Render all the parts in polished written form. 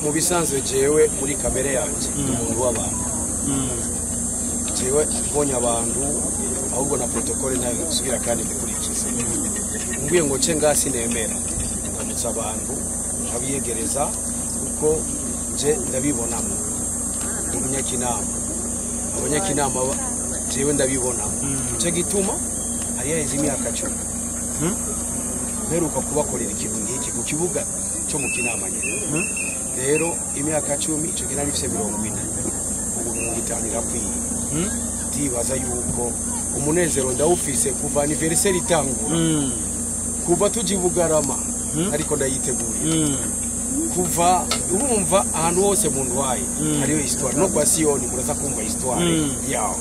Mu bisanzwe jewe muri kamere yanje umuntu w'abantu jewe mbonye abantu ahubwo na protocole ntayo nsubira kandi mbikurikize mbwiye ngo ce ngasi nemera ndamutsa abantu abiyegereza uko je ndabibonamo umunyakinama abanyakinama jewe ndabibona cyo gituma ari yaheze imyaka 10 beruka kubakorera ikintu nk'iki ku kibuga cyo mu kinama nyine rero imyaka 10 cyo gina bifise 40 ubu ngitanira kwiye ndibaza yuko umunezero ndawufise kuva anniversaire itangura kuva tujibugarama ariko ndayiteguriye kuva urumva ahantu hose mu ndwaye hariyo histoire no kwa Sioni muraza kumva histoire yawo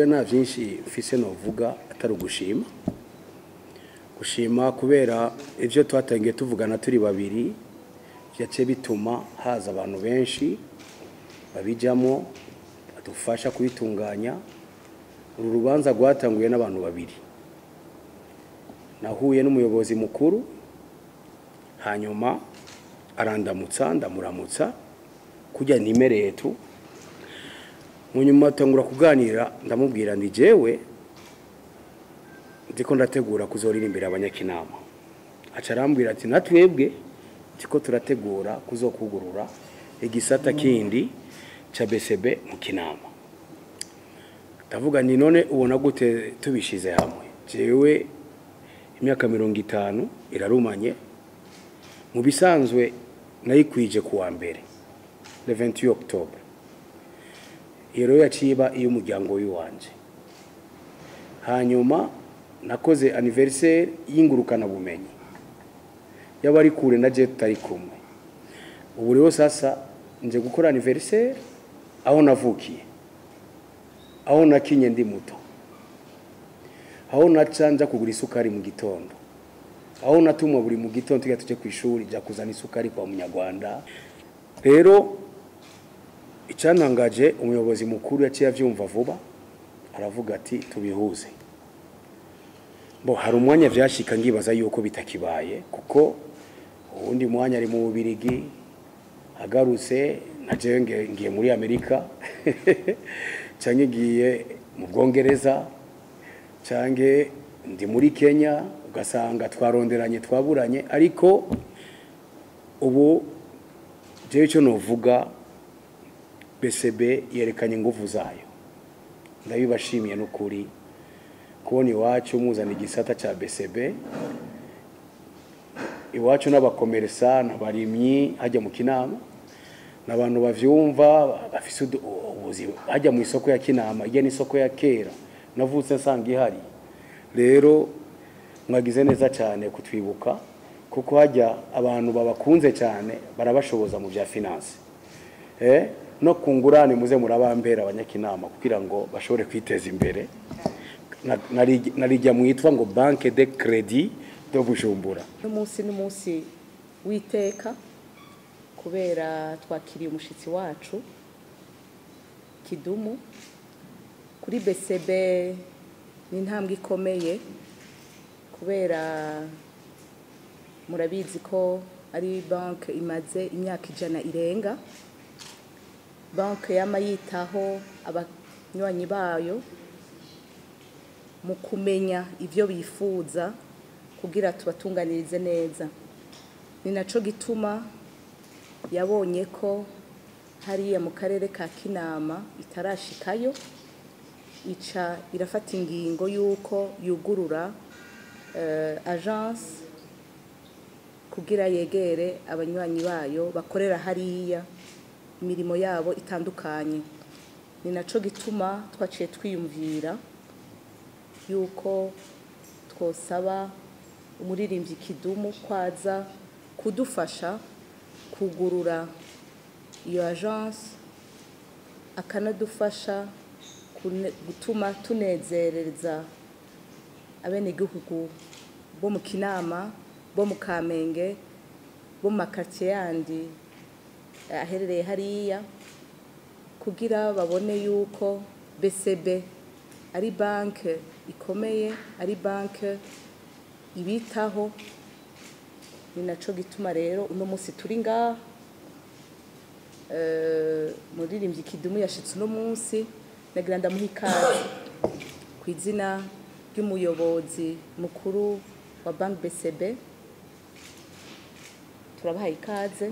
nta byinshi mfise novuga atari gushima kubera ivyo twatangiye tuvugana turi babiri byace bituma haza abantu benshi babijamo badufasha kubitunganya uru rubanza rwatanguye n'abantu babiri nahuye n'umuyobozi mukuru hanyuma arandamutsa ndamuramutsa kujya nimeretu munyuma tangura kuganira ndamubwira ndi jewe ndiko ndategura kuzoririmbira abanyakinama acarambwira ati natwebwe tiko turategura kuzokugurura igisata kindi cha BCB mu kinama ndavuga ni none ubona gute tubishize hamwe jewe imyaka 50 irarumanye mu bisanzwe nayikwije kuwa mbere le 28 octobre Iro yaciba iyo umuryango w'iwanje hanyuma nakoze anniversaire y'ingurukana bumenyi yabari kure na je tutari kumwe ubu rero sasa nje gukora anniversaire aho navukiye aho nakinye ndi muto aho nacanja kugura isukari mu gitondo aho natumwa buri mu gitondo tuga tuje kwishuri ja kuzana isukari kwa munyarwanda rero icyanangaje umuyobozi mukuru yaciye avyumva vuba aravuga ati tubihuze bo hari umwanya vyashika ngibaza yuko bitakibaye kuko undi mwanya ari mu Bubirigi agarutse naje ngiye muri Amerika canke ngiye mu Bwongereza canke ndi muri Kenya ugasanga twaronderanye twaburanye ariko ubu je cyo novuga BCB yerekanye nguvu zayo ndabibashimiye n'ukuri kubona iwacu muzana igisata ca BCB iwacu n'abakomersa n'abarimyi hajya mu kinama n'abantu bavyumva bafise ubuzima hajya mu isoko ya kinama ije n'isoko ya kera navutse nsanga ihari rero mwagize neza cyane kutwibuka kuko hajya abantu babakunze cyane barabashoboza mu bya finance no kungurane muze murabambera abanyakinama kugira ngo bashobore kwiteza imbere narijya mwitwa ngo Banque de Crédit do Bujumbura n'umunsi witeka kubera twakiriye umushitsi wacu Kidumu kuri BCB ni intambwe ikomeye kubera murabizi ko ari banke imaze imyaka 100 irenga banke yamayitaho abanywanyi bayo mu kumenya ivyo bifuza kugira tubatunganirize neza ni naco gituma yabonye ko hariya mu karere ka Kinama itarashikayo ica irafata ingingo yuko yugurura agence kugira yegere abanywanyi bayo bakorera hariya imirimo yabo itandukanye. Ni naco gituma twaciye twiyumvira yuko twosaba umuririmbyi Kidumu kwaza kudufasha kugurura iyo agence, akanadufasha gutuma tunezereza abenegihugu bo mu Kinama, bo mu Kamenge, bo mu makartier yandi aherereye hariya, kugira babone yuko BCB ari banke ikomeye, ari banke ibitaho. Ni naco gituma rero uno musi turi ngaha. Umuririmbyi Kidumu yashitse uno munsi, nagira ndamuha ikaze kw'izina ry'umuyobozi mukuru wa banki BCB. Turabahaye ikaze.